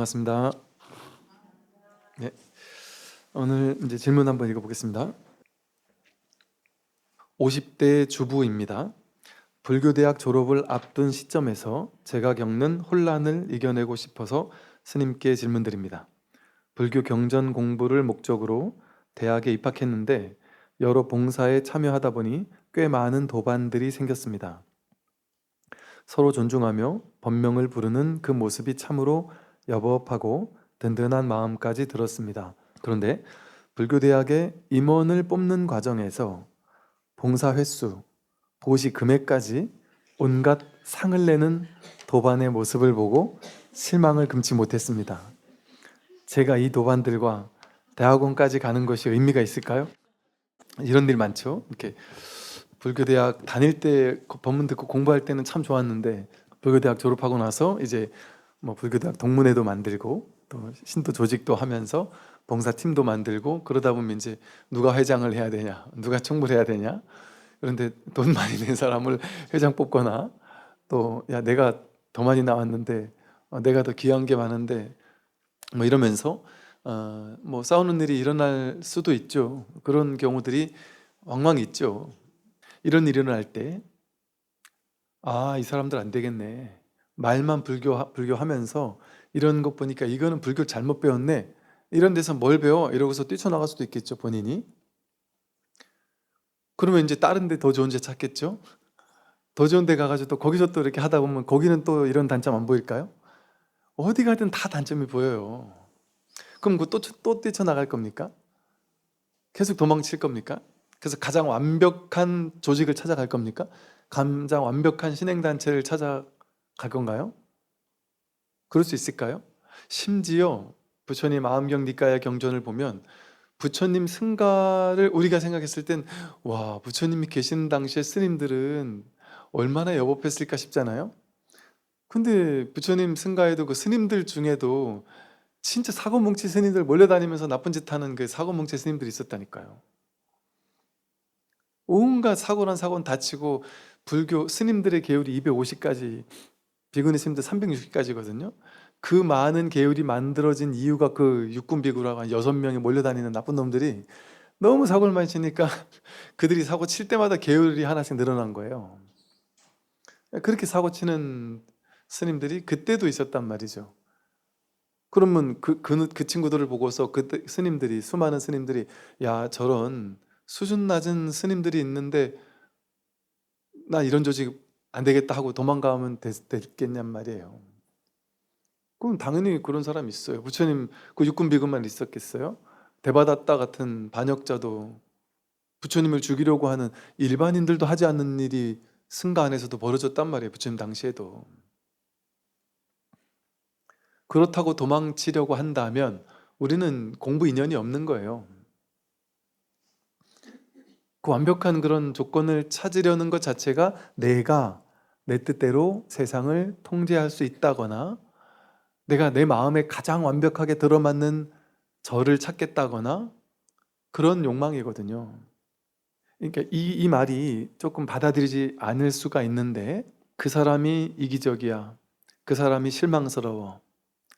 반갑습니다. 네, 오늘 이제 질문 한번 읽어보겠습니다. 50대 주부입니다. 불교대학 졸업을 앞둔 시점에서 제가 겪는 혼란을 이겨내고 싶어서 스님께 질문드립니다. 불교 경전 공부를 목적으로 대학에 입학했는데 여러 봉사에 참여하다 보니 꽤 많은 도반들이 생겼습니다. 서로 존중하며 법명을 부르는 그 모습이 참으로 여법하고 든든한 마음까지 들었습니다. 그런데 불교대학의 임원을 뽑는 과정에서 봉사 횟수, 보시 금액까지 온갖 상을 내는 도반의 모습을 보고 실망을 금치 못했습니다. 제가 이 도반들과 대학원까지 가는 것이 의미가 있을까요? 이런 일 많죠. 이렇게 불교대학 다닐 때 법문 듣고 공부할 때는 참 좋았는데 불교대학 졸업하고 나서 이제 뭐 불교대학 동문회도 만들고 또 신도 조직도 하면서 봉사팀도 만들고 그러다 보면 이제 누가 회장을 해야 되냐, 누가 총무를 해야 되냐. 그런데 돈 많이 낸 사람을 회장 뽑거나 또 야 내가 더 많이 나왔는데 내가 더 귀한 게 많은데 뭐 이러면서 뭐 싸우는 일이 일어날 수도 있죠. 그런 경우들이 왕왕 있죠. 이런 일이 일어날 때 이 사람들 안 되겠네. 말만 불교하면서 이런 것 보니까 이거는 불교를 잘못 배웠네. 이런 데서 뭘 배워? 이러고서 뛰쳐나갈 수도 있겠죠, 본인이. 그러면 이제 다른 데 더 좋은 데 찾겠죠? 더 좋은 데 가가지고 또 거기서 또 이렇게 하다 보면 거기는 또 이런 단점 안 보일까요? 어디 가든 다 단점이 보여요. 그럼 또 뛰쳐나갈 겁니까? 계속 도망칠 겁니까? 그래서 가장 완벽한 조직을 찾아갈 겁니까? 가장 완벽한 신행단체를 찾아갈 건가요? 그럴 수 있을까요? 심지어 부처님 마음경 니까의 경전을 보면 부처님 승가를 우리가 생각했을 땐 와, 부처님이 계시는 당시에 스님들은 얼마나 여법했을까 싶잖아요. 근데 부처님 승가에도 그 스님들 중에도 진짜 사고뭉치 스님들 몰려다니면서 나쁜 짓 하는 그 사고뭉치 스님들이 있었다니까요. 온갖 사고란 사고는 다치고 불교 스님들의 계율이 250가지, 비구니 스님들 360가지거든요. 그 많은 계율이 만들어진 이유가 그 육군 비구라고 한 6명이 몰려다니는 나쁜 놈들이 너무 사고를 많이 치니까 그들이 사고 칠 때마다 계율이 하나씩 늘어난 거예요. 그렇게 사고 치는 스님들이 그때도 있었단 말이죠. 그러면 그 친구들을 보고서 그때 스님들이, 수많은 스님들이 야, 저런 수준 낮은 스님들이 있는데 나 이런 조직 안 되겠다 하고 도망가면 됐겠냔 말이에요. 그럼 당연히 그런 사람이 있어요. 부처님 그 육군 비구만 있었겠어요? 대바다따 같은 반역자도 부처님을 죽이려고 하는 일반인들도 하지 않는 일이 승가 안에서도 벌어졌단 말이에요. 부처님 당시에도. 그렇다고 도망치려고 한다면 우리는 공부 인연이 없는 거예요. 그 완벽한 그런 조건을 찾으려는 것 자체가 내가 내 뜻대로 세상을 통제할 수 있다거나 내가 내 마음에 가장 완벽하게 들어맞는 저를 찾겠다거나 그런 욕망이거든요. 그러니까 이 말이 조금 받아들이지 않을 수가 있는데 그 사람이 이기적이야. 그 사람이 실망스러워.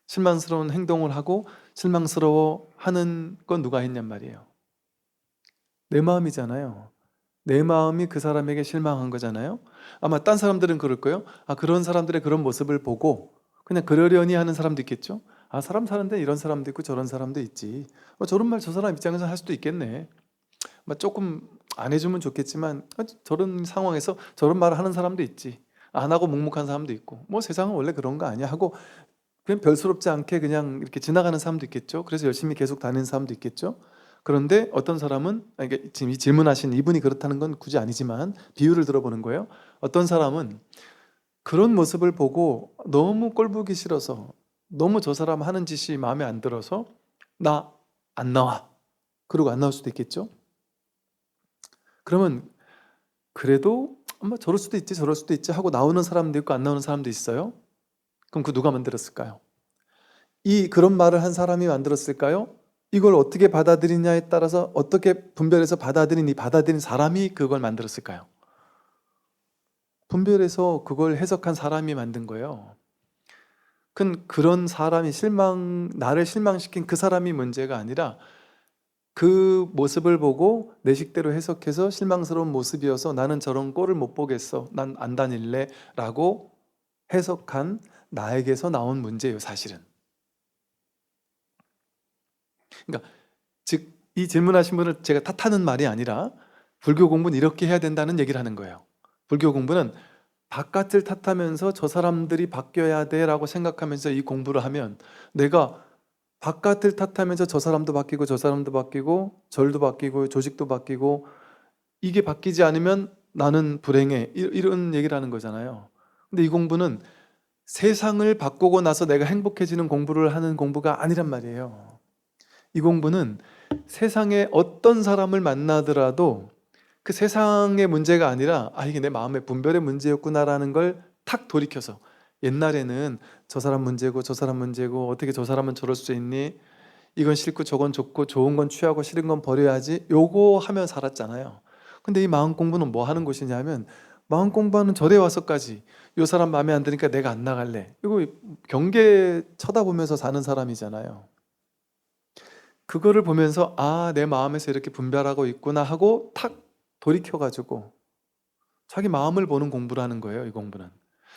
실망스러운 행동을 하고 실망스러워 하는 건 누가 했냔 말이에요. 내 마음이잖아요. 내 마음이 그 사람에게 실망한 거잖아요. 아마 딴 사람들은 그럴 거예요. 그런 사람들의 그런 모습을 보고 그냥 그러려니 하는 사람도 있겠죠. 사람 사는데 이런 사람도 있고 저런 사람도 있지. 저런 말 저 사람 입장에서 할 수도 있겠네. 조금 안 해주면 좋겠지만 저런 상황에서 저런 말을 하는 사람도 있지. 안 하고 묵묵한 사람도 있고 뭐 세상은 원래 그런 거 아니야 하고 그냥 별스럽지 않게 그냥 이렇게 지나가는 사람도 있겠죠. 그래서 열심히 계속 다니는 사람도 있겠죠. 그런데 어떤 사람은 지금 이 질문하신 이분이 그렇다는 건 굳이 아니지만 비유를 들어보는 거예요. 어떤 사람은 그런 모습을 보고 너무 꼴보기 싫어서 너무 저 사람 하는 짓이 마음에 안 들어서 나 안 나와. 그러고 안 나올 수도 있겠죠. 그러면 그래도 저럴 수도 있지 저럴 수도 있지 하고 나오는 사람도 있고 안 나오는 사람도 있어요. 그럼 그 누가 만들었을까요? 그런 말을 한 사람이 만들었을까요? 이걸 어떻게 받아들이냐에 따라서 어떻게 분별해서 받아들인 사람이 그걸 만들었을까요? 분별해서 그걸 해석한 사람이 만든 거예요. 그런 사람이 나를 실망시킨 그 사람이 문제가 아니라 그 모습을 보고 내 식대로 해석해서 실망스러운 모습이어서 나는 저런 꼴을 못 보겠어. 난 안 다닐래. 라고 해석한 나에게서 나온 문제예요, 사실은. 그러니까 즉, 이 질문하신 분을 제가 탓하는 말이 아니라 불교 공부는 이렇게 해야 된다는 얘기를 하는 거예요. 불교 공부는 바깥을 탓하면서 저 사람들이 바뀌어야 돼라고 생각하면서 이 공부를 하면 내가 바깥을 탓하면서 저 사람도 바뀌고 저 사람도 바뀌고 절도 바뀌고 조직도 바뀌고 이게 바뀌지 않으면 나는 불행해. 이런 얘기를 하는 거잖아요. 근데 이 공부는 세상을 바꾸고 나서 내가 행복해지는 공부를 하는 공부가 아니란 말이에요. 이 공부는 세상에 어떤 사람을 만나더라도 그 세상의 문제가 아니라 이게 내 마음의 분별의 문제였구나라는 걸 탁 돌이켜서, 옛날에는 저 사람 문제고 저 사람 문제고 어떻게 저 사람은 저럴 수 있니? 이건 싫고 저건 좋고 좋은 건 취하고 싫은 건 버려야지, 요거 하면 살았잖아요. 근데 이 마음 공부는 뭐 하는 곳이냐면, 마음 공부하는 절에 와서까지 요 사람 마음에 안 드니까 내가 안 나갈래, 이거 경계 쳐다보면서 사는 사람이잖아요. 그거를 보면서 내 마음에서 이렇게 분별하고 있구나 하고 탁 돌이켜가지고 자기 마음을 보는 공부를 하는 거예요, 이 공부는.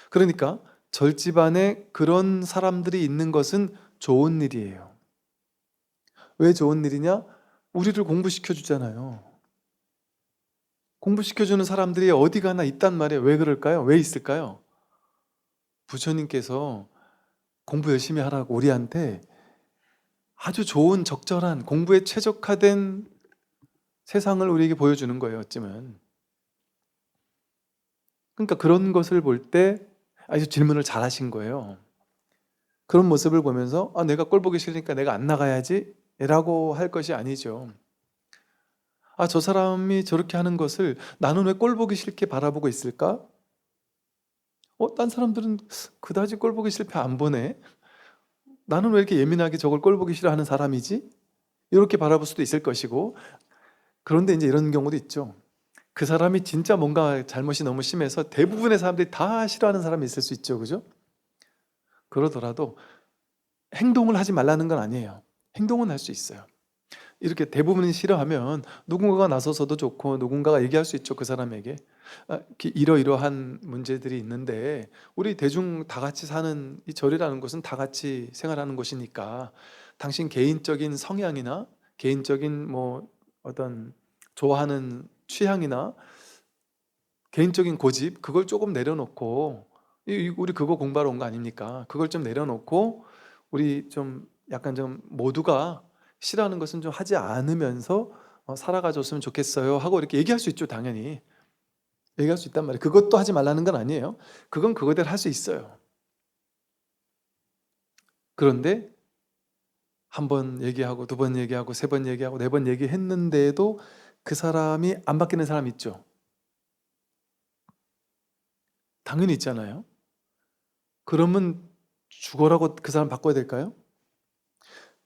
그러니까 절집안에 그런 사람들이 있는 것은 좋은 일이에요. 왜 좋은 일이냐? 우리를 공부시켜 주잖아요. 공부시켜 주는 사람들이 어디 가나 있단 말이에요. 왜 그럴까요? 왜 있을까요? 부처님께서 공부 열심히 하라고 우리한테 아주 좋은 적절한 공부에 최적화된 세상을 우리에게 보여주는 거예요, 어쩌면. 그러니까 그런 것을 볼 때 아주 질문을 잘 하신 거예요. 그런 모습을 보면서 내가 꼴 보기 싫으니까 내가 안 나가야지 라고 할 것이 아니죠. 저 사람이 저렇게 하는 것을 나는 왜 꼴 보기 싫게 바라보고 있을까? 딴 사람들은 그다지 꼴 보기 싫게 안 보네. 나는 왜 이렇게 예민하게 저걸 꼴 보기 싫어하는 사람이지? 이렇게 바라볼 수도 있을 것이고, 그런데 이제 이런 경우도 있죠. 그 사람이 진짜 뭔가 잘못이 너무 심해서 대부분의 사람들이 다 싫어하는 사람이 있을 수 있죠. 그죠? 그러더라도 행동을 하지 말라는 건 아니에요. 행동은 할 수 있어요. 이렇게 대부분이 싫어하면 누군가가 나서서도 좋고 누군가가 얘기할 수 있죠. 그 사람에게 이러이러한 문제들이 있는데 우리 대중 다 같이 사는 이 절이라는 곳은 다 같이 생활하는 곳이니까 당신 개인적인 성향이나 개인적인 어떤 좋아하는 취향이나 개인적인 고집, 그걸 조금 내려놓고, 우리 그거 공부하러 온 거 아닙니까? 그걸 좀 내려놓고 우리 좀 약간 좀 모두가 싫어하는 것은 좀 하지 않으면서 살아가 줬으면 좋겠어요 하고 이렇게 얘기할 수 있죠. 당연히 얘기할 수 있단 말이에요. 그것도 하지 말라는 건 아니에요. 그건 그거대로 할 수 있어요. 그런데 한 번 얘기하고 두 번 얘기하고 세 번 얘기하고 네 번 얘기했는데도 그 사람이 안 바뀌는 사람 있죠. 당연히 있잖아요. 그러면 죽어라고 그 사람 바꿔야 될까요?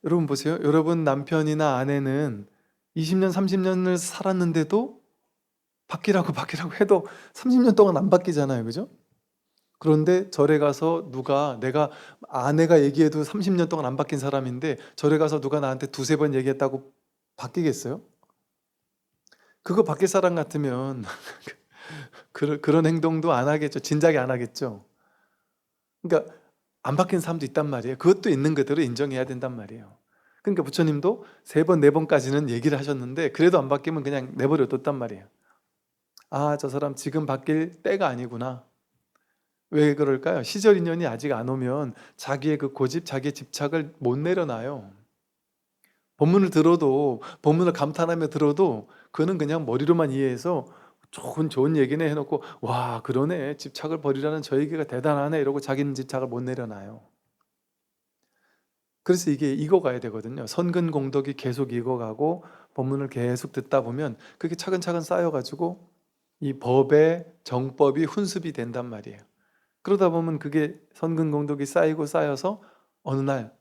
여러분 보세요. 여러분 남편이나 아내는 20년, 30년을 살았는데도 바뀌라고 해도 30년 동안 안 바뀌잖아요. 그죠? 그런데 절에 가서 내가 아내가 얘기해도 30년 동안 안 바뀐 사람인데 절에 가서 누가 나한테 두세 번 얘기했다고 바뀌겠어요? 그거 바뀔 사람 같으면 그런 행동도 안 하겠죠. 진작에 안 하겠죠. 그러니까 안 바뀐 사람도 있단 말이에요. 그것도 있는 그대로 인정해야 된단 말이에요. 그러니까 부처님도 세 번, 네 번까지는 얘기를 하셨는데 그래도 안 바뀌면 그냥 내버려 뒀단 말이에요. 저 사람 지금 바뀔 때가 아니구나. 왜 그럴까요? 시절 인연이 아직 안 오면 자기의 그 고집, 자기의 집착을 못 내려놔요. 법문을 감탄하며 들어도 그는 그냥 머리로만 이해해서 좋은 얘기네 해놓고 와 그러네, 집착을 버리라는 저 얘기가 대단하네 이러고 자기는 집착을 못 내려놔요. 그래서 이게 익어가야 되거든요. 선근공덕이 계속 익어가고 법문을 계속 듣다 보면 그게 차근차근 쌓여가지고 이 법의 정법이 훈습이 된단 말이에요. 그러다 보면 그게 선근공덕이 쌓이고 쌓여서 어느 날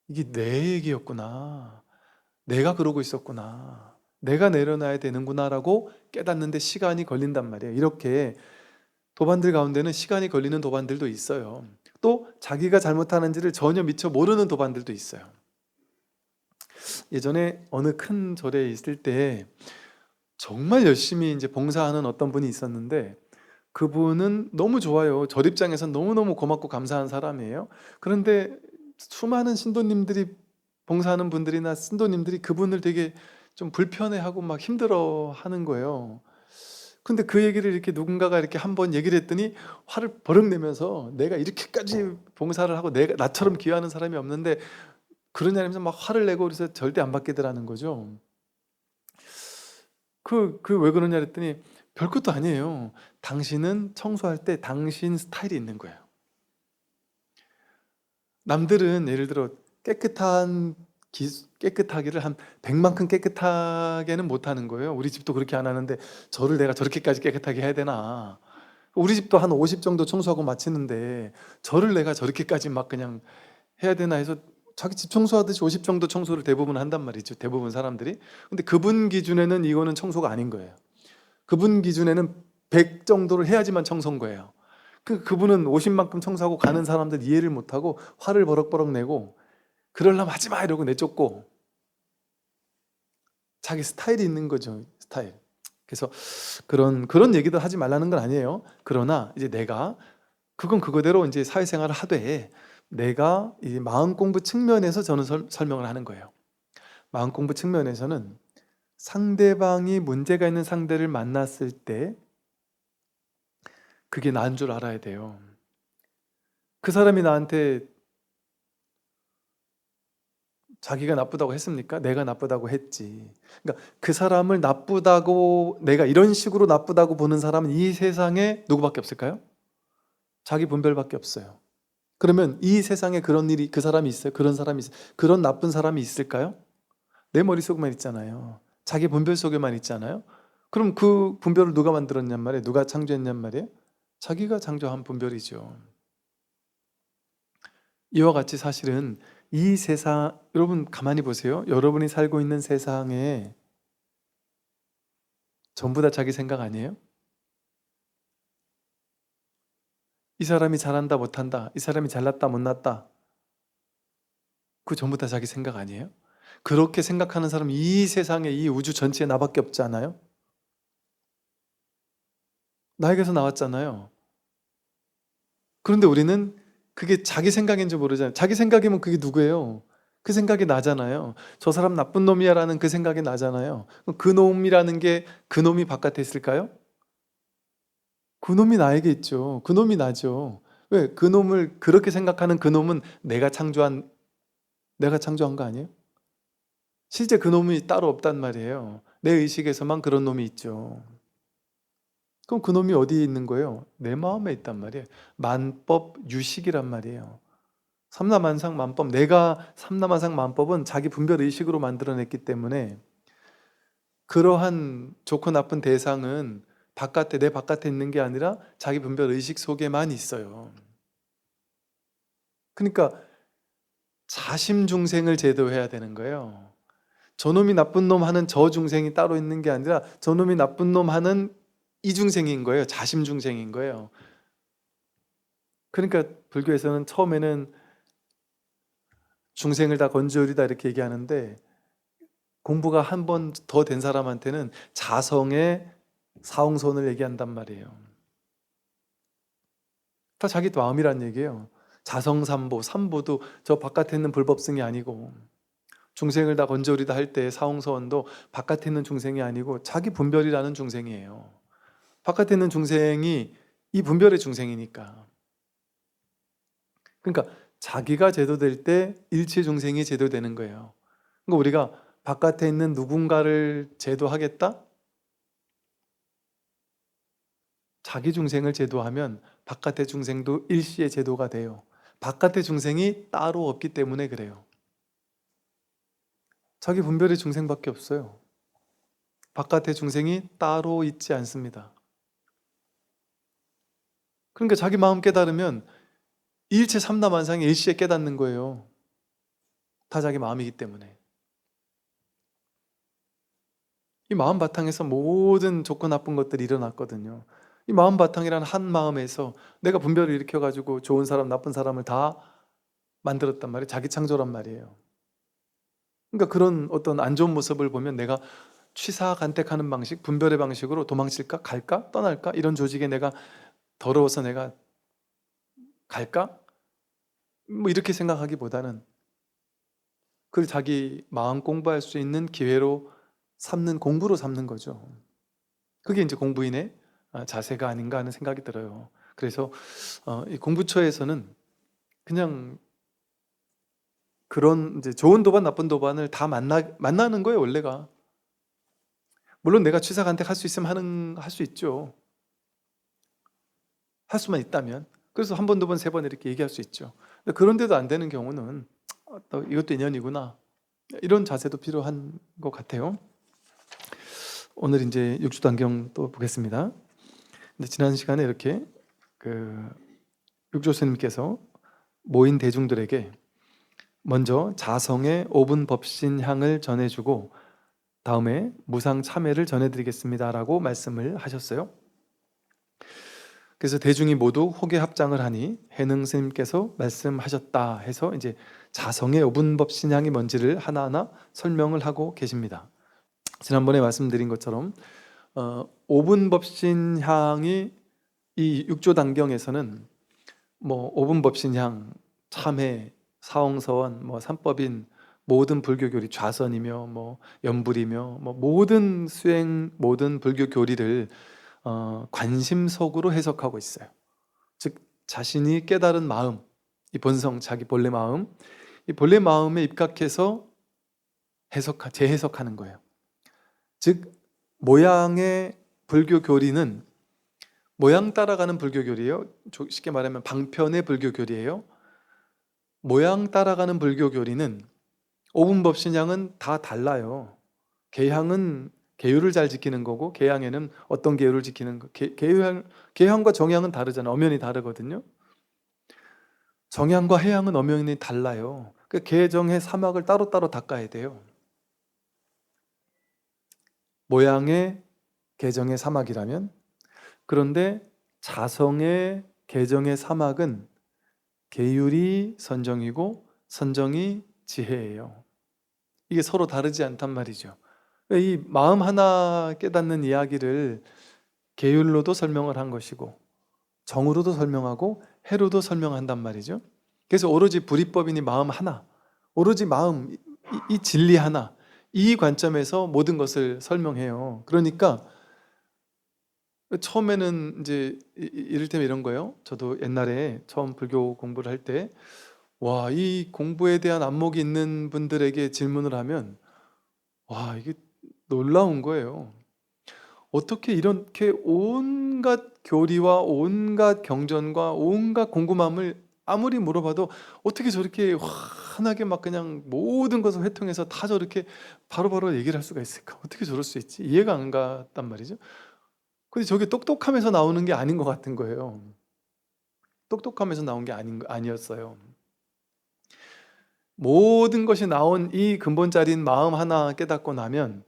이게 내 얘기였구나, 내가 그러고 있었구나, 내가 내려놔야 되는구나 라고 깨닫는데 시간이 걸린단 말이에요. 이렇게 도반들 가운데는 시간이 걸리는 도반들도 있어요. 또 자기가 잘못하는지를 전혀 미처 모르는 도반들도 있어요. 예전에 어느 큰 절에 있을 때 정말 열심히 이제 봉사하는 어떤 분이 있었는데, 그분은 너무 좋아요. 절 입장에선 너무너무 고맙고 감사한 사람이에요. 그런데 수많은 신도님들이, 봉사하는 분들이나 신도님들이 그분을 되게 좀 불편해하고 막 힘들어 하는 거예요. 근데 그 얘기를 이렇게 누군가가 이렇게 한번 얘기를 했더니 화를 버럭 내면서, 내가 이렇게까지 봉사를 하고 내가 나처럼 기여하는 사람이 없는데 그러냐면서 막 화를 내고, 그래서 절대 안 받겠더라는 거죠. 왜 그러냐 그랬더니 별것도 아니에요. 당신은 청소할 때 당신 스타일이 있는 거예요. 남들은 예를 들어 깨끗하기를 한 100만큼 깨끗하게는 못하는 거예요. 우리 집도 그렇게 안 하는데 저를 내가 저렇게까지 깨끗하게 해야 되나. 우리 집도 한 50 정도 청소하고 마치는데 저를 내가 저렇게까지 막 그냥 해야 되나 해서 자기 집 청소하듯이 50 정도 청소를 대부분 한단 말이죠. 대부분 사람들이. 근데 그분 기준에는 이거는 청소가 아닌 거예요. 그분 기준에는 100 정도를 해야지만 청소인 거예요. 그분은 50만큼 청소하고 가는 사람들 이해를 못하고 화를 버럭버럭 내고, 그러려면 하지 마 이러고 내쫓고, 자기 스타일이 있는 거죠. 스타일. 그래서 그런 얘기도 하지 말라는 건 아니에요. 그러나 이제 내가 그건 그거대로 이제 사회생활을 하되, 내가 이 마음 공부 측면에서 저는 설명을 하는 거예요. 마음 공부 측면에서는 상대방이 문제가 있는 상대를 만났을 때 그게 나인 줄 알아야 돼요. 그 사람이 나한테 자기가 나쁘다고 했습니까? 내가 나쁘다고 했지. 그러니까 그 사람을 나쁘다고, 내가 이런 식으로 나쁘다고 보는 사람은 이 세상에 누구밖에 없을까요? 자기 분별밖에 없어요. 그러면 이 세상에 그런 일이, 그 사람이 있어요? 그런 사람이 있어요? 그런 나쁜 사람이 있을까요? 내 머릿속에만 있잖아요. 자기 분별 속에만 있잖아요. 그럼 그 분별을 누가 만들었냔 말이에요? 누가 창조했냔 말이에요? 자기가 창조한 분별이죠. 이와 같이 사실은 이 세상, 여러분 가만히 보세요. 여러분이 살고 있는 세상에 전부 다 자기 생각 아니에요? 이 사람이 잘한다 못한다, 이 사람이 잘났다 못났다, 그거 전부 다 자기 생각 아니에요? 그렇게 생각하는 사람 이 세상에, 이 우주 전체에 나밖에 없지 않아요? 나에게서 나왔잖아요. 그런데 우리는 그게 자기 생각인지 모르잖아요. 자기 생각이면 그게 누구예요? 그 생각이 나잖아요. 저 사람 나쁜 놈이야 라는 그 생각이 나잖아요. 그럼 그 놈이라는 게 그 놈이 바깥에 있을까요? 그 놈이 나에게 있죠. 그 놈이 나죠. 왜? 그 놈을 그렇게 생각하는 그 놈은 내가 창조한 거 아니에요? 실제 그 놈이 따로 없단 말이에요. 내 의식에서만 그런 놈이 있죠. 그럼 그 놈이 어디에 있는 거예요? 내 마음에 있단 말이에요. 만법 유식이란 말이에요. 삼라만상 만법, 내가 삼라만상 만법은 자기 분별 의식으로 만들어냈기 때문에, 그러한 좋고 나쁜 대상은 내 바깥에 있는 게 아니라 자기 분별 의식 속에만 있어요. 그러니까 자심중생을 제도해야 되는 거예요. 저놈이 나쁜 놈 하는 저 중생이 따로 있는 게 아니라 저놈이 나쁜 놈 하는 이 중생인 거예요. 자심중생인 거예요. 그러니까 불교에서는 처음에는 중생을 다 건지우리다 이렇게 얘기하는데, 공부가 한 번 더 된 사람한테는 자성의 사홍선을 얘기한단 말이에요. 다 자기 마음이란 얘기예요. 자성삼보, 삼보도 저 바깥에 있는 불법승이 아니고, 중생을 다 건져오리다 할 때 사홍서원도 바깥에 있는 중생이 아니고 자기 분별이라는 중생이에요. 바깥에 있는 중생이 이 분별의 중생이니까. 그러니까 자기가 제도될 때 일체 중생이 제도되는 거예요. 그러니까 우리가 바깥에 있는 누군가를 제도하겠다? 자기 중생을 제도하면 바깥의 중생도 일시에 제도가 돼요. 바깥의 중생이 따로 없기 때문에 그래요. 자기 분별의 중생밖에 없어요. 바깥의 중생이 따로 있지 않습니다. 그러니까 자기 마음 깨달으면 일체 삼라만상이 일시에 깨닫는 거예요. 다 자기 마음이기 때문에. 이 마음 바탕에서 모든 좋고 나쁜 것들이 일어났거든요. 이 마음 바탕이라는 한 마음에서 내가 분별을 일으켜가지고 좋은 사람, 나쁜 사람을 다 만들었단 말이에요. 자기 창조란 말이에요. 그러니까 그런 어떤 안 좋은 모습을 보면 내가 취사간택하는 방식, 분별의 방식으로 도망칠까? 갈까? 떠날까? 이런 조직에 내가 더러워서 내가 갈까? 뭐 이렇게 생각하기보다는 그걸 자기 마음 공부할 수 있는 기회로 삼는, 공부로 삼는 거죠. 그게 이제 공부인의 자세가 아닌가 하는 생각이 들어요. 그래서 이 공부처에서는 그냥 그런 이제 좋은 도반, 나쁜 도반을 다 만나는 거예요, 원래가. 물론 내가 취사간택 할 수 있으면 할 수 있죠. 할 수만 있다면. 그래서 한 번, 두 번, 세 번 이렇게 얘기할 수 있죠. 근데 그런데도 안 되는 경우는 또 이것도 인연이구나. 이런 자세도 필요한 것 같아요. 오늘 이제 육주단경 또 보겠습니다. 근데 지난 시간에 이렇게 그 육조스님께서 모인 대중들에게 먼저 자성의 5분 법신 향을 전해주고 다음에 무상 참회를 전해드리겠습니다라고 말씀을 하셨어요. 그래서 대중이 모두 호계 합장을 하니 해능 스님께서 말씀하셨다 해서 이제 자성의 5분 법신 향이 뭔지를 하나하나 설명을 하고 계십니다. 지난번에 말씀드린 것처럼 5분 법신 향이 이 육조단경에서는 뭐 5분 법신향, 참회, 사홍서원, 뭐 삼법인, 모든 불교 교리, 좌선이며 뭐 연불이며 뭐 모든 수행, 모든 불교 교리를 관심속으로 해석하고 있어요. 즉 자신이 깨달은 마음, 이 본성, 자기 본래 마음, 이 본래 마음에 입각해서 재해석하는 거예요. 즉 모양의 불교 교리는 모양 따라가는 불교 교리예요. 쉽게 말하면 방편의 불교 교리예요. 모양 따라가는 불교 교리는 오분법신양은 다 달라요. 계향은 계율을 잘 지키는 거고 계향에는 어떤 계율을 지키는 거. 계향과 정향은 다르잖아요. 엄연히 다르거든요. 정향과 해향은 엄연히 달라요. 그 계정의 사막을 따로따로 닦아야 돼요. 모양의 계정의 사막이라면, 그런데 자성의 계정의 사막은 계율이 선정이고 선정이 지혜예요. 이게 서로 다르지 않단 말이죠. 이 마음 하나 깨닫는 이야기를 계율로도 설명을 한 것이고 정으로도 설명하고 해로도 설명한단 말이죠. 그래서 오로지 불이법이니 마음 하나, 오로지 마음, 이 진리 하나, 이 관점에서 모든 것을 설명해요. 그러니까 처음에는 이제 이를테면 이런 거예요. 저도 옛날에 처음 불교 공부를 할 때 와, 이 공부에 대한 안목이 있는 분들에게 질문을 하면 와, 이게 놀라운 거예요. 어떻게 이렇게 온갖 교리와 온갖 경전과 온갖 궁금함을 아무리 물어봐도 어떻게 저렇게 환하게 막 그냥 모든 것을 회통해서 다 저렇게 바로바로 얘기를 할 수가 있을까? 어떻게 저럴 수 있지? 이해가 안 갔단 말이죠. 근데 저게 똑똑하면서 나오는 게 아닌 것 같은 거예요. 똑똑하면서 나온 게 아니었어요. 모든 것이 나온 이 근본자리인 마음 하나 깨닫고 나면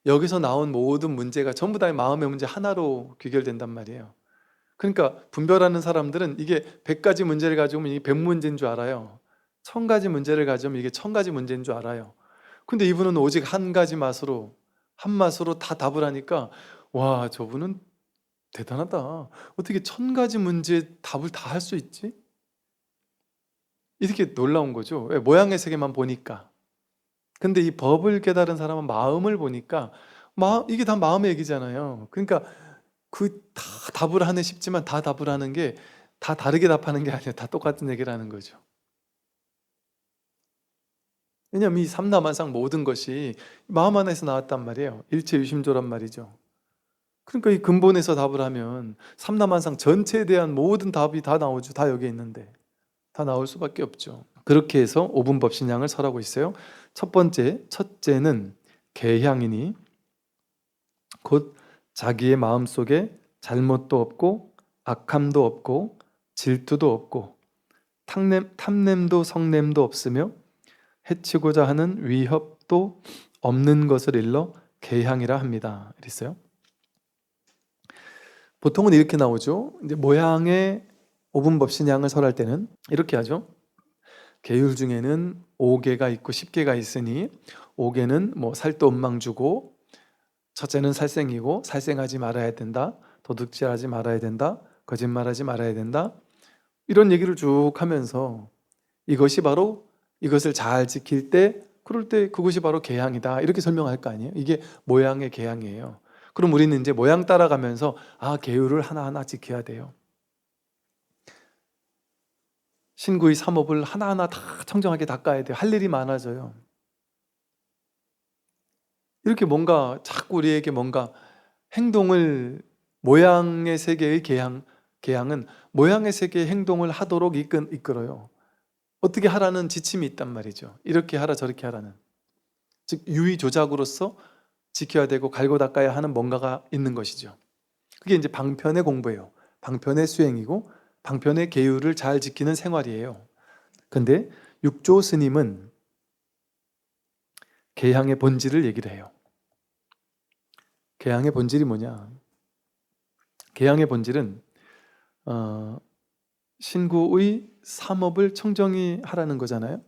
여기서 나온 모든 문제가 전부 다 마음의 문제 하나로 귀결된단 말이에요. 그러니까 분별하는 사람들은 이게 100가지 문제를 가지고 이게 100문제인 줄 알아요. 1000가지 문제를 가지면 이게 1000가지 문제인 줄 알아요. 근데 이분은 오직 한 가지 맛으로, 한 맛으로 다 답을 하니까 와, 저분은 대단하다. 어떻게 1000가지 문제 답을 다 할 수 있지? 이렇게 놀라운 거죠. 왜? 모양의 세계만 보니까. 근데 이 법을 깨달은 사람은 마음을 보니까 이게 다 마음의 얘기잖아요. 그러니까 그 다 답을 하네 싶지만 다 답을 하는 게 다 다르게 답하는 게 아니라 다 똑같은 얘기를 하는 거죠. 왜냐하면 이 삼라만상 모든 것이 마음 안에서 나왔단 말이에요. 일체유심조란 말이죠. 그러니까 이 근본에서 답을 하면 삼라만상 전체에 대한 모든 답이 다 나오죠. 다 여기에 있는데 다 나올 수밖에 없죠. 그렇게 해서 5분 법신양을 설하고 있어요. 첫째는 계향이니 곧 자기의 마음속에 잘못도 없고 악함도 없고 질투도 없고 탐냄도 성냄도 없으며 해치고자 하는 위협도 없는 것을 일러 계향이라 합니다. 그랬어요. 보통은 이렇게 나오죠. 이제 모양의 오분법신양을 설할 때는 이렇게 하죠. 계율 중에는 5개가 있고 10개가 있으니 5개는 뭐 살도 원망 주고, 첫째는 살생이고 살생하지 말아야 된다, 도둑질하지 말아야 된다, 거짓말하지 말아야 된다, 이런 얘기를 쭉 하면서 이것이 바로 이것을 잘 지킬 때, 그럴 때 그것이 바로 계양이다, 이렇게 설명할 거 아니에요. 이게 모양의 계양이에요. 그럼 우리는 이제 모양 따라가면서 계율을 하나하나 지켜야 돼요. 신구의 삼업을 하나하나 다 청정하게 닦아야 돼요. 할 일이 많아져요. 이렇게 뭔가 자꾸 우리에게 뭔가 행동을, 모양의 세계의 계양은 모양의 세계의 행동을 하도록 이끌어요. 어떻게 하라는 지침이 있단 말이죠. 이렇게 하라 저렇게 하라는, 즉 유의 조작으로서 지켜야 되고 갈고 닦아야 하는 뭔가가 있는 것이죠. 그게 이제 방편의 공부예요. 방편의 수행이고 방편의 계율을 잘 지키는 생활이에요. 근데 육조 스님은 계양의 본질을 얘기를 해요. 계양의 본질이 뭐냐? 계양의 본질은 신구의 삼업을 청정히 하라는 거잖아요.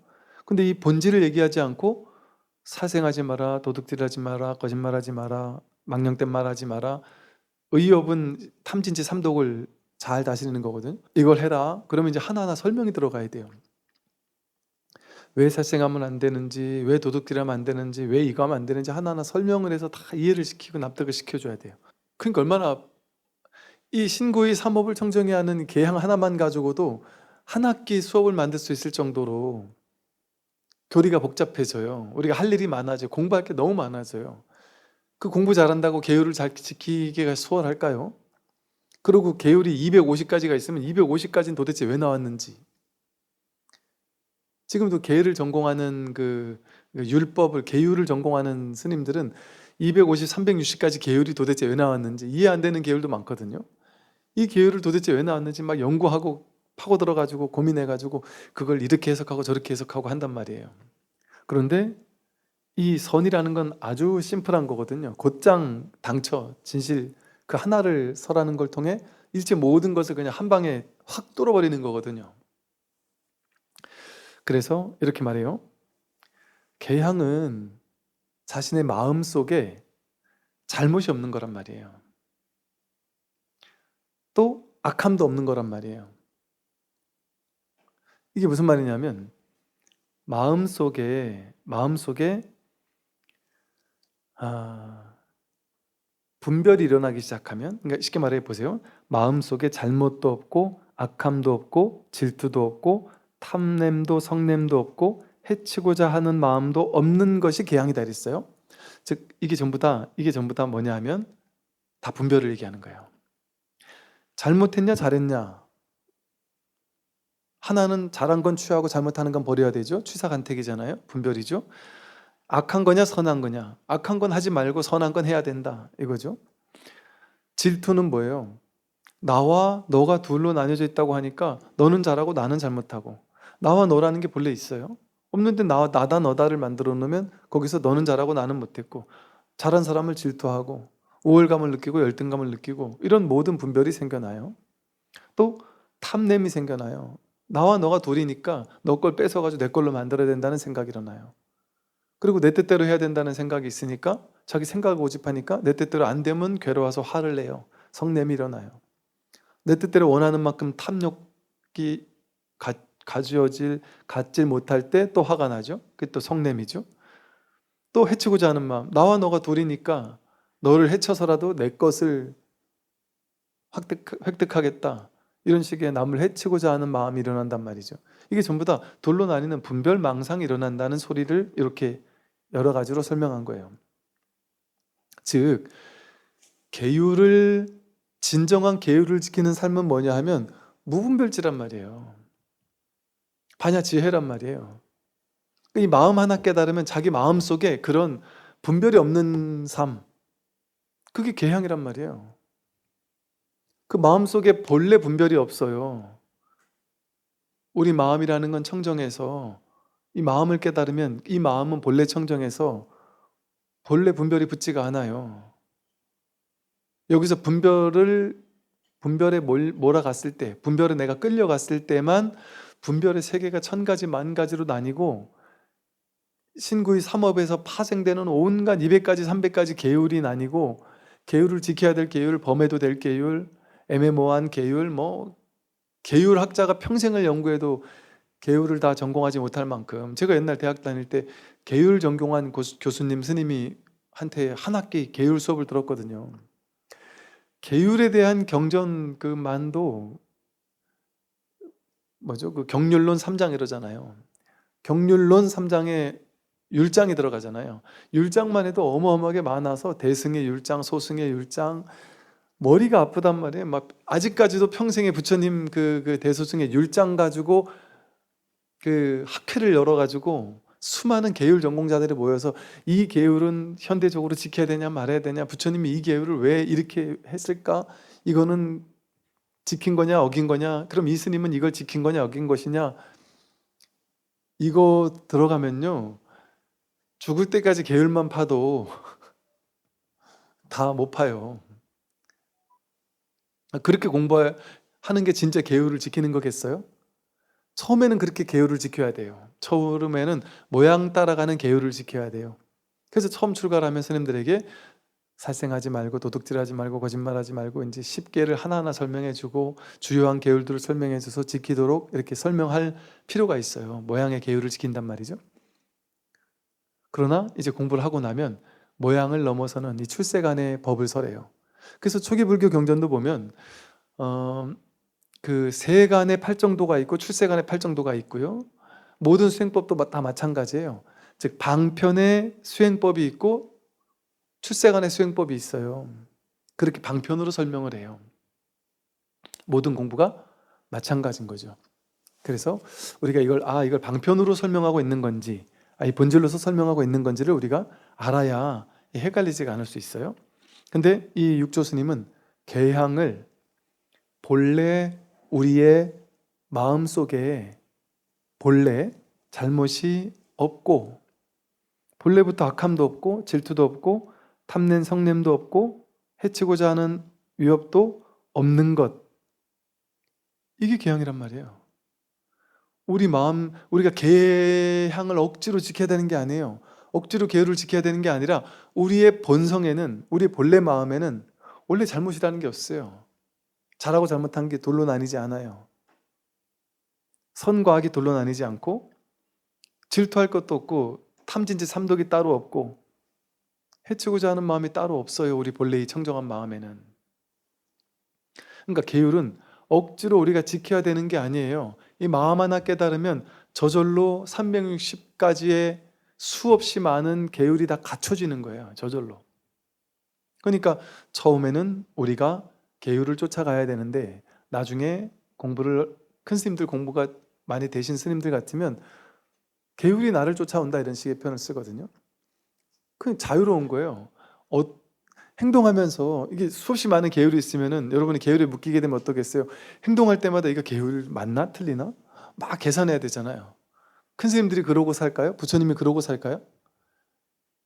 근데 이 본질을 얘기하지 않고 사생하지 마라, 도둑질하지 마라, 거짓말하지 마라, 망령된 말하지 마라, 의업은 탐진치 삼독을 잘 다스리는 거거든. 이걸 해라. 그러면 이제 하나하나 설명이 들어가야 돼요. 왜 살생하면 안 되는지, 왜 도둑질하면 안 되는지, 왜 이거 하면 안 되는지 하나하나 설명을 해서 다 이해를 시키고 납득을 시켜줘야 돼요. 그러니까 얼마나 이 신구의 삼업을 청정히 하는 계양 하나만 가지고도 한 학기 수업을 만들 수 있을 정도로 교리가 복잡해져요. 우리가 할 일이 많아져요. 공부할 게 너무 많아져요. 그 공부 잘한다고 계율을 잘 지키기가 수월할까요? 그리고 계율이 250가지가 있으면 250가지는 도대체 왜 나왔는지, 지금도 계율을 전공하는 그 율법을, 계율을 전공하는 스님들은 250, 360가지 계율이 도대체 왜 나왔는지 이해 안 되는 계율도 많거든요. 이 계율을 도대체 왜 나왔는지 막 연구하고 파고 들어가지고 고민해가지고 그걸 이렇게 해석하고 저렇게 해석하고 한단 말이에요. 그런데 이 선이라는 건 아주 심플한 거거든요. 곧장 당처 진실 그 하나를 설하는 걸 통해 일체 모든 것을 그냥 한 방에 확 뚫어버리는 거거든요. 그래서 이렇게 말해요. 계양은 자신의 마음 속에 잘못이 없는 거란 말이에요. 또 악함도 없는 거란 말이에요. 이게 무슨 말이냐면 마음속에 분별이 일어나기 시작하면, 그러니까 쉽게 말해 보세요. 마음속에 잘못도 없고 악함도 없고 질투도 없고 탐냄도 성냄도 없고 해치고자 하는 마음도 없는 것이 계양이다 그랬어요. 즉 이게 전부 다 뭐냐 하면 다 분별을 얘기하는 거예요. 잘못했냐 잘했냐, 하나는 잘한 건 취하고 잘못하는 건 버려야 되죠. 취사간택이잖아요. 분별이죠. 악한 거냐 선한 거냐, 악한 건 하지 말고 선한 건 해야 된다 이거죠. 질투는 뭐예요? 나와 너가 둘로 나뉘어져 있다고 하니까 너는 잘하고 나는 잘못하고, 나와 너라는 게 본래 있어요? 없는데 나다 너다를 만들어 놓으면 거기서 너는 잘하고 나는 못했고, 잘한 사람을 질투하고 우월감을 느끼고 열등감을 느끼고 이런 모든 분별이 생겨나요. 또 탐냄이 생겨나요. 나와 너가 둘이니까 너 걸 뺏어가지고 내 걸로 만들어야 된다는 생각이 일어나요. 그리고 내 뜻대로 해야 된다는 생각이 있으니까 자기 생각을 고집하니까 내 뜻대로 안 되면 괴로워서 화를 내요. 성냄이 일어나요. 내 뜻대로 원하는 만큼 탐욕이 갖질 못할 때 또 화가 나죠. 그게 또 성냄이죠. 또 해치고자 하는 마음, 나와 너가 둘이니까 너를 해쳐서라도 내 것을 획득하겠다, 이런 식의 남을 해치고자 하는 마음이 일어난단 말이죠. 이게 전부 다 둘로 나뉘는 분별망상이 일어난다는 소리를 이렇게 여러 가지로 설명한 거예요. 즉 진정한 계율을 지키는 삶은 뭐냐 하면 무분별지란 말이에요. 반야지혜란 말이에요. 이 마음 하나 깨달으면 자기 마음 속에 그런 분별이 없는 삶, 그게 계양이란 말이에요. 그 마음 속에 본래 분별이 없어요. 우리 마음이라는 건 청정해서, 이 마음을 깨달으면 이 마음은 본래 청정해서 본래 분별이 붙지가 않아요. 여기서 분별을 분별에 몰아갔을 때, 분별에 내가 끌려갔을 때만 분별의 세계가 천 가지 만 가지로 나뉘고 신구의 삼업에서 파생되는 온갖 200가지 300가지 계율이 나뉘고 계율을 지켜야 될 계율, 범해도 될 계율, 애매모호한 계율, 계율학자가 평생을 연구해도 계율을 다 전공하지 못할 만큼, 제가 옛날 대학 다닐 때 계율 전공한 교수님 스님이 한테 한 학기 계율 수업을 들었거든요. 계율에 대한 경전 그 만도 그 경률론 3장 이러잖아요. 경률론 3장에 율장이 들어가잖아요. 율장만 해도 어마어마하게 많아서 대승의 율장, 소승의 율장, 머리가 아프단 말이에요. 막 아직까지도 평생에 부처님 그 대소승의 율장 가지고 그 학회를 열어가지고 수많은 계율 전공자들이 모여서 이 계율은 현대적으로 지켜야 되냐 말아야 되냐, 부처님이 이 계율을 왜 이렇게 했을까, 이거는 지킨 거냐 어긴 거냐, 그럼 이 스님은 이걸 지킨 거냐 어긴 것이냐, 이거 들어가면요 죽을 때까지 계율만 파도 다 못 파요. 그렇게 공부하는 게 진짜 계율을 지키는 거겠어요? 처음에는 그렇게 계율을 지켜야 돼요. 처음에는 모양 따라가는 계율을 지켜야 돼요. 그래서 처음 출가를 하면 스님들에게 살생하지 말고 도둑질하지 말고 거짓말하지 말고 이제 10개를 하나하나 설명해 주고 주요한 계율들을 설명해 줘서 지키도록 이렇게 설명할 필요가 있어요. 모양의 계율을 지킨단 말이죠. 그러나 이제 공부를 하고 나면 모양을 넘어서는 이 출세간의 법을 설해요. 그래서 초기 불교 경전도 보면 그 세간의 팔정도가 있고 출세간의 팔정도가 있고요. 모든 수행법도 다 마찬가지예요. 즉 방편의 수행법이 있고 출세간의 수행법이 있어요. 그렇게 방편으로 설명을 해요. 모든 공부가 마찬가지인 거죠. 그래서 우리가 이걸 방편으로 설명하고 있는 건지, 이 본질로서 설명하고 있는 건지를 우리가 알아야 헷갈리지가 않을 수 있어요. 근데 이 육조 스님은 계향을 본래 우리의 마음속에 본래 잘못이 없고, 본래부터 악함도 없고 질투도 없고 탐낸 성냄도 없고 해치고자 하는 위협도 없는 것, 이게 계향이란 말이에요. 우리가 계향을 억지로 지켜야 되는 게 아니에요. 억지로 계율을 지켜야 되는 게 아니라 우리의 본성에는, 우리 본래 마음에는 원래 잘못이라는 게 없어요. 잘하고 잘못한 게 돌로 나뉘지 않아요. 선과 악이 돌로 나뉘지 않고 질투할 것도 없고 탐진치 삼독이 따로 없고 해치고자 하는 마음이 따로 없어요. 우리 본래의 청정한 마음에는. 그러니까 계율은 억지로 우리가 지켜야 되는 게 아니에요. 이 마음 하나 깨달으면 저절로 360가지의 수없이 많은 계율이 다 갖춰지는 거예요. 저절로. 그러니까 처음에는 우리가 계율을 쫓아가야 되는데 나중에 큰 스님들 공부가 많이 되신 스님들 같으면 계율이 나를 쫓아온다 이런 식의 표현을 쓰거든요. 그냥 자유로운 거예요. 행동하면서 이게 수없이 많은 계율이 있으면은 여러분이 계율에 묶이게 되면 어떠겠어요? 행동할 때마다 이거 계율 맞나 틀리나 막 계산해야 되잖아요. 큰 스님들이 그러고 살까요? 부처님이 그러고 살까요?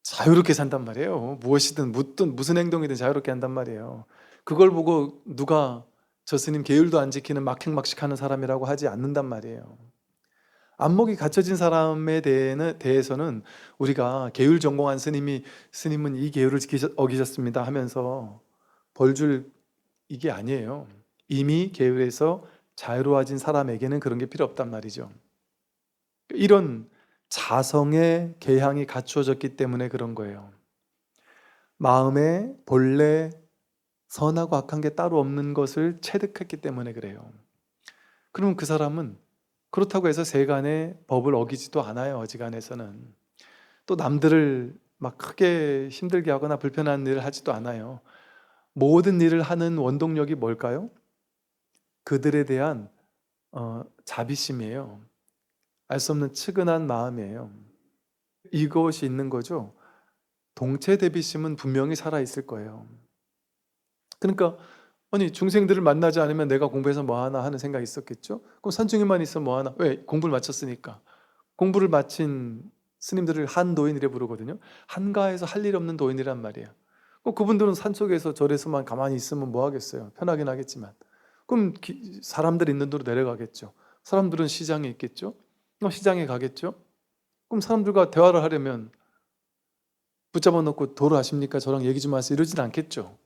자유롭게 산단 말이에요. 무엇이든 묻든 무슨 행동이든 자유롭게 한단 말이에요. 그걸 보고 누가 저 스님 계율도 안 지키는 막행막식하는 사람이라고 하지 않는단 말이에요. 안목이 갖춰진 사람에 대해서는 우리가 계율 전공한 스님은 이 계율을 어기셨습니다 하면서 벌줄 이게 아니에요. 이미 계율에서 자유로워진 사람에게는 그런 게 필요 없단 말이죠. 이런 자성의 계향이 갖추어졌기 때문에 그런 거예요. 마음에 본래 선하고 악한 게 따로 없는 것을 체득했기 때문에 그래요. 그러면 그 사람은 그렇다고 해서 세간의 법을 어기지도 않아요. 어지간해서는. 또 남들을 막 크게 힘들게 하거나 불편한 일을 하지도 않아요. 모든 일을 하는 원동력이 뭘까요? 그들에 대한 자비심이에요. 알 수 없는 측은한 마음이에요. 이것이 있는 거죠. 동체 대비심은 분명히 살아있을 거예요. 그러니까 중생들을 만나지 않으면 내가 공부해서 뭐하나 하는 생각이 있었겠죠. 그럼 산중에만 있으면 뭐하나. 왜? 공부를 마쳤으니까. 공부를 마친 스님들을 한도인이라 부르거든요. 한가해서 할 일 없는 도인이란 말이에요. 그분들은 산속에서 절에서만 가만히 있으면 뭐 하겠어요. 편하긴 하겠지만. 그럼 사람들 있는 데로 내려가겠죠. 사람들은 시장에 있겠죠. 시장에 가겠죠. 그럼 사람들과 대화를 하려면 붙잡아 놓고 도로 아십니까? 저랑 얘기 좀 하세요. 이러진 않겠죠.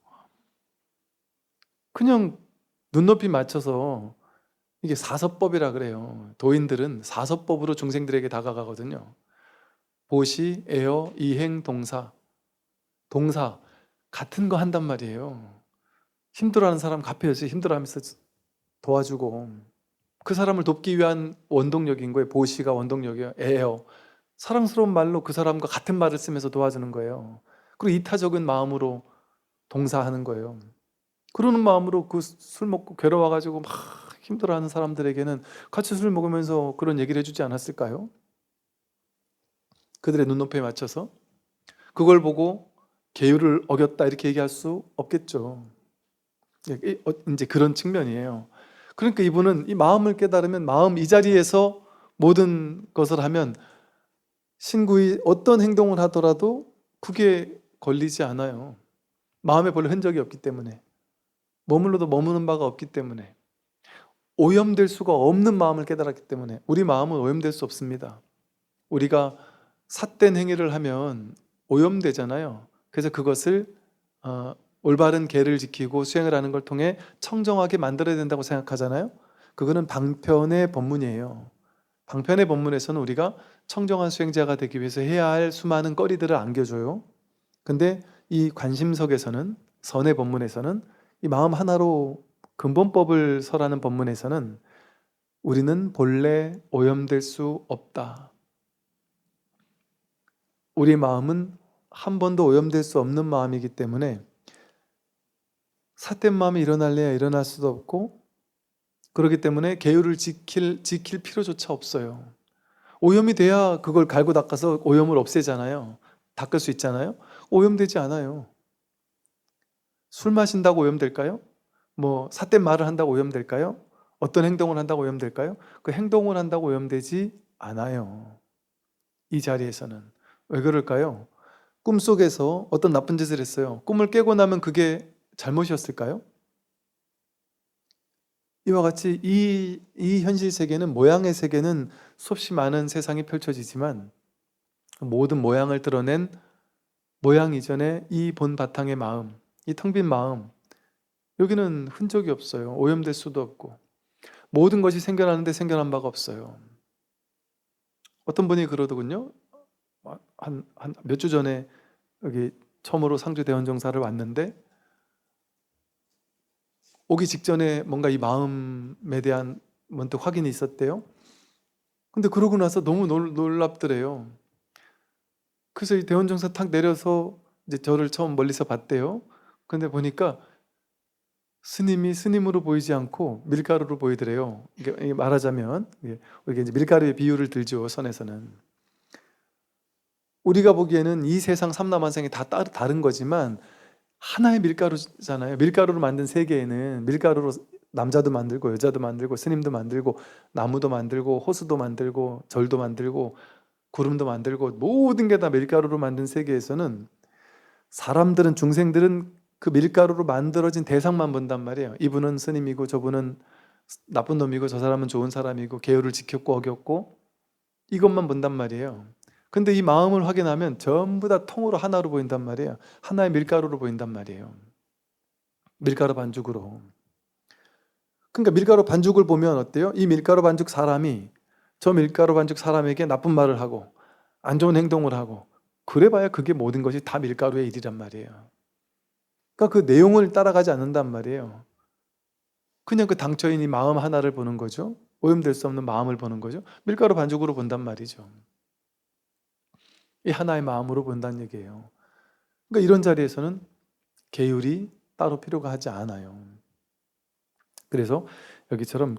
그냥 눈높이 맞춰서, 이게 사서법이라 그래요. 도인들은 사서법으로 중생들에게 다가가거든요. 보시, 에어, 이행, 동사. 동사 같은 거 한단 말이에요. 힘들어하는 사람 갚여서 힘들어하면서 도와주고, 그 사람을 돕기 위한 원동력인 거예요. 보시가 원동력이에요. 에어, 사랑스러운 말로 그 사람과 같은 말을 쓰면서 도와주는 거예요. 그리고 이타적인 마음으로 동사하는 거예요. 그러는 마음으로 그 술 먹고 괴로워가지고 막 힘들어하는 사람들에게는 같이 술 먹으면서 그런 얘기를 해주지 않았을까요? 그들의 눈높이에 맞춰서. 그걸 보고 계율을 어겼다 이렇게 얘기할 수 없겠죠. 이제 그런 측면이에요. 그러니까 이분은 이 마음을 깨달으면, 마음 이 자리에서 모든 것을 하면 신구이 어떤 행동을 하더라도 그게 걸리지 않아요. 마음에 별로 흔적이 없기 때문에, 머물러도 머무는 바가 없기 때문에, 오염될 수가 없는 마음을 깨달았기 때문에. 우리 마음은 오염될 수 없습니다. 우리가 삿된 행위를 하면 오염되잖아요. 그래서 그것을 올바른 계를 지키고 수행을 하는 걸 통해 청정하게 만들어야 된다고 생각하잖아요. 그거는 방편의 법문이에요. 방편의 법문에서는 우리가 청정한 수행자가 되기 위해서 해야 할 수많은 거리들을 안겨줘요. 근데 이 관심석에서는, 선의 법문에서는, 이 마음 하나로 근본법을 설하는 법문에서는 우리는 본래 오염될 수 없다. 우리 마음은 한 번도 오염될 수 없는 마음이기 때문에 삿된 마음이 일어날래야 일어날 수도 없고, 그렇기 때문에 계율을 지킬 필요조차 없어요. 오염이 돼야 그걸 갈고 닦아서 오염을 없애잖아요. 닦을 수 있잖아요. 오염되지 않아요. 술 마신다고 오염될까요? 삿된 말을 한다고 오염될까요? 어떤 행동을 한다고 오염될까요? 그 행동을 한다고 오염되지 않아요. 이 자리에서는. 왜 그럴까요? 꿈속에서 어떤 나쁜 짓을 했어요. 꿈을 깨고 나면 그게 잘못이었을까요? 이와 같이 이 현실 세계는, 모양의 세계는 수없이 많은 세상이 펼쳐지지만, 모든 모양을 드러낸 모양 이전에 이 본 바탕의 마음, 이 텅 빈 마음, 여기는 흔적이 없어요. 오염될 수도 없고, 모든 것이 생겨나는데 생겨난 바가 없어요. 어떤 분이 그러더군요. 한 몇 주 전에 여기 처음으로 상주 대원정사를 왔는데, 오기 직전에 뭔가 이 마음에 대한 문득 확인이 있었대요. 근데 그러고 나서 너무 놀랍더래요. 그래서 이 대원정사 탁 내려서 이제 저를 처음 멀리서 봤대요. 근데 보니까 스님이 스님으로 보이지 않고 밀가루로 보이더래요. 이게 말하자면, 이게 이제 밀가루의 비유를 들죠, 선에서는. 우리가 보기에는 이 세상 삼라만상이 다 다른 거지만 하나의 밀가루잖아요. 밀가루로 만든 세계에는 밀가루로 남자도 만들고 여자도 만들고 스님도 만들고 나무도 만들고 호수도 만들고 절도 만들고 구름도 만들고, 모든 게 다 밀가루로 만든 세계에서는 사람들은, 중생들은 그 밀가루로 만들어진 대상만 본단 말이에요. 이분은 스님이고 저분은 나쁜 놈이고 저 사람은 좋은 사람이고 계율을 지켰고 어겼고, 이것만 본단 말이에요. 근데 이 마음을 확인하면 전부 다 통으로 하나로 보인단 말이에요. 하나의 밀가루로 보인단 말이에요. 밀가루 반죽으로. 그러니까 밀가루 반죽을 보면 어때요? 이 밀가루 반죽 사람이 저 밀가루 반죽 사람에게 나쁜 말을 하고 안 좋은 행동을 하고, 그래봐야 그게 모든 것이 다 밀가루의 일이란 말이에요. 그러니까 그 내용을 따라가지 않는단 말이에요. 그냥 그 당초인 이 마음 하나를 보는 거죠. 오염될 수 없는 마음을 보는 거죠. 밀가루 반죽으로 본단 말이죠. 이 하나의 마음으로 본다는 얘기예요. 그러니까 이런 자리에서는 계율이 따로 필요가 하지 않아요. 그래서 여기처럼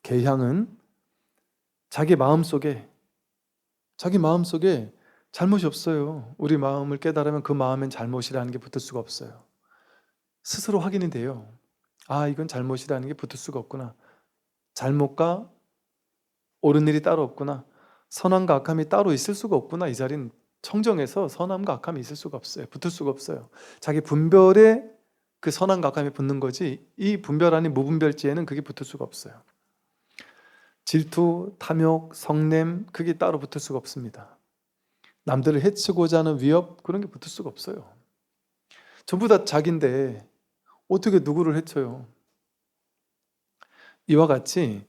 계향은 자기 마음속에 잘못이 없어요. 우리 마음을 깨달으면 그 마음엔 잘못이라는 게 붙을 수가 없어요. 스스로 확인이 돼요. 아, 이건 잘못이라는 게 붙을 수가 없구나. 잘못과 옳은 일이 따로 없구나. 선함과 악함이 따로 있을 수가 없구나. 이 자리는 청정해서 선함과 악함이 있을 수가 없어요. 붙을 수가 없어요. 자기 분별의 그 선함과 악함이 붙는 거지, 이 분별 아닌 무분별지에는 그게 붙을 수가 없어요. 질투, 탐욕, 성냄, 그게 따로 붙을 수가 없습니다. 남들을 해치고자 하는 위협, 그런 게 붙을 수가 없어요. 전부 다 자기인데 어떻게 누구를 해쳐요? 이와 같이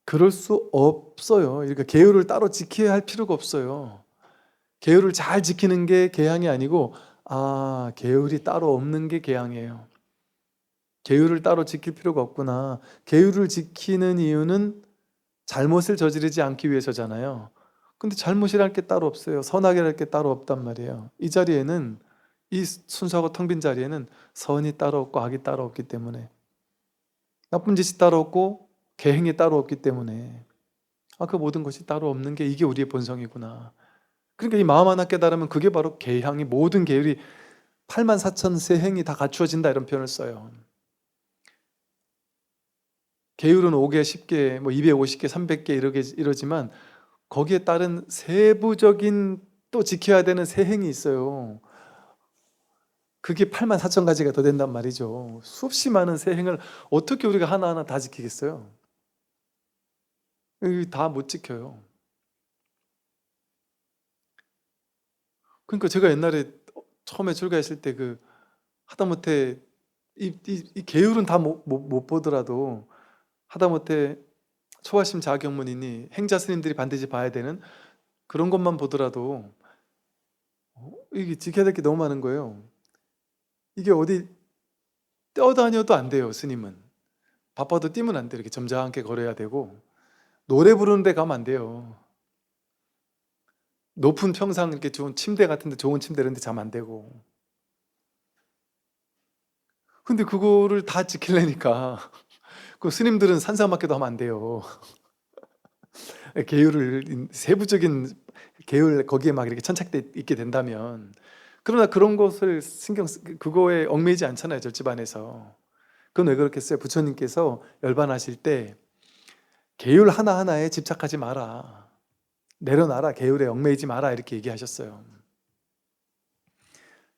그럴 수 없어요. 그러니까 계율을 따로 지켜야 할 필요가 없어요. 계율을 잘 지키는 게 계양이 아니고, 계율이 따로 없는 게 계양이에요. 계율을 따로 지킬 필요가 없구나. 계율을 지키는 이유는 잘못을 저지르지 않기 위해서잖아요. 근데 잘못이랄 게 따로 없어요. 선악이랄 게 따로 없단 말이에요. 이 자리에는, 이 순수하고 텅 빈 자리에는 선이 따로 없고 악이 따로 없기 때문에, 나쁜 짓이 따로 없고 계행이 따로 없기 때문에, 그 모든 것이 따로 없는 게 이게 우리의 본성이구나. 그러니까 이 마음 하나 깨달으면 그게 바로 계향이, 모든 계율이 84,000 세행이 다 갖추어진다, 이런 표현을 써요. 계율은 5개, 10개, 250개, 300개 이러지만 거기에 따른 세부적인 또 지켜야 되는 세행이 있어요. 그게 84,000가지가 더 된단 말이죠. 수없이 많은 세행을 어떻게 우리가 하나하나 다 지키겠어요? 다 못 지켜요. 그러니까 제가 옛날에 처음에 출가했을 때 하다못해 이 계율은 다 못 보더라도 하다못해 초하심 자경문이니 행자 스님들이 반드시 봐야 되는 그런 것만 보더라도 이게 지켜야 될 게 너무 많은 거예요. 이게 어디 뛰어다녀도 안 돼요. 스님은 바빠도 뛰면 안 돼요. 이렇게 점잖게 걸어야 되고, 노래 부르는 데 가면 안 돼요. 높은 평상, 이렇게 좋은 침대 같은 데, 좋은 침대 이런 데 자면 안 되고. 근데 그거를 다 지키려니까 그 스님들은 산사맞게도 하면 안 돼요. 계율을, 세부적인 계율, 거기에 막 이렇게 천착돼 있게 된다면. 그러나 그런 것을 그거에 얽매이지 않잖아요, 절집안에서. 그건 왜 그렇겠어요? 부처님께서 열반하실 때 계율 하나하나에 집착하지 마라, 내려놔라, 계율에 얽매이지 마라, 이렇게 얘기하셨어요.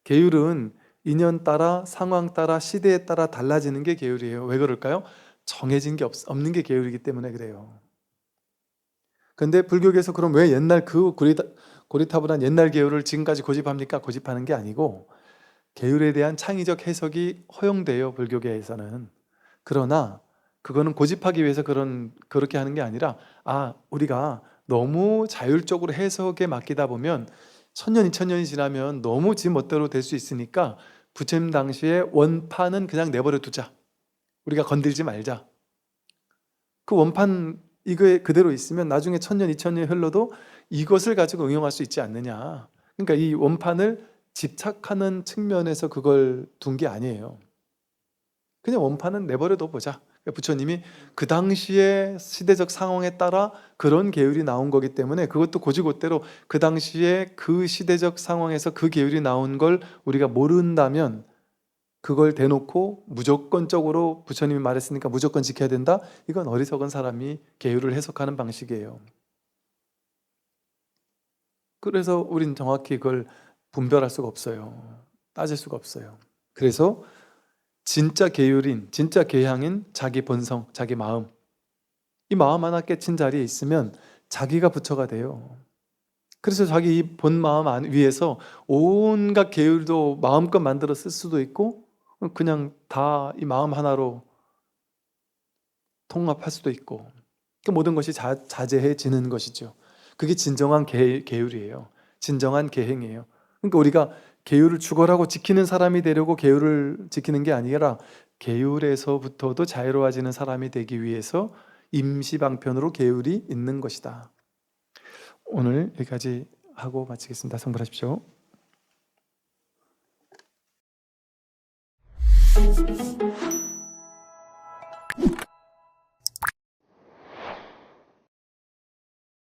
계율은 인연 따라, 상황 따라, 시대에 따라 달라지는 게 계율이에요. 왜 그럴까요? 정해진 게 없는 게 계율이기 때문에 그래요. 근데 불교계에서 그럼 왜 옛날 고리타분한 옛날 계율을 지금까지 고집합니까? 고집하는 게 아니고, 계율에 대한 창의적 해석이 허용돼요, 불교계에서는. 그러나 그거는 고집하기 위해서 그렇게 하는 게 아니라, 우리가 너무 자율적으로 해석에 맡기다 보면 1000년, 2000년이 지나면 너무 지 멋대로 될 수 있으니까 부처님 당시에 원판은 그냥 내버려 두자, 우리가 건들지 말자. 그 원판 이거에 그대로 있으면 나중에 1000년, 2000년이 흘러도 이것을 가지고 응용할 수 있지 않느냐. 그러니까 이 원판을 집착하는 측면에서 그걸 둔 게 아니에요. 그냥 원판은 내버려둬 보자. 그러니까 부처님이 그 당시의 시대적 상황에 따라 그런 계율이 나온 거기 때문에, 그것도 곧이곧대로 그 당시에 그 시대적 상황에서 그 계율이 나온 걸 우리가 모른다면, 그걸 대놓고 무조건적으로 부처님이 말했으니까 무조건 지켜야 된다, 이건 어리석은 사람이 계율을 해석하는 방식이에요. 그래서 우린 정확히 그걸 분별할 수가 없어요. 따질 수가 없어요. 그래서 진짜 계율인, 진짜 계향인 자기 본성, 자기 마음, 이 마음 하나 깨친 자리에 있으면 자기가 부처가 돼요. 그래서 자기 이 본 마음 위에서 온갖 계율도 마음껏 만들어 쓸 수도 있고, 그냥 다 이 마음 하나로 통합할 수도 있고, 그 모든 것이 자제해지는 것이죠. 그게 진정한 계율이에요. 진정한 계행이에요. 그러니까 우리가 계율을 죽어라고 지키는 사람이 되려고 계율을 지키는 게 아니라, 계율에서부터도 자유로워지는 사람이 되기 위해서 임시방편으로 계율이 있는 것이다. 오늘 여기까지 하고 마치겠습니다. 성불하십시오.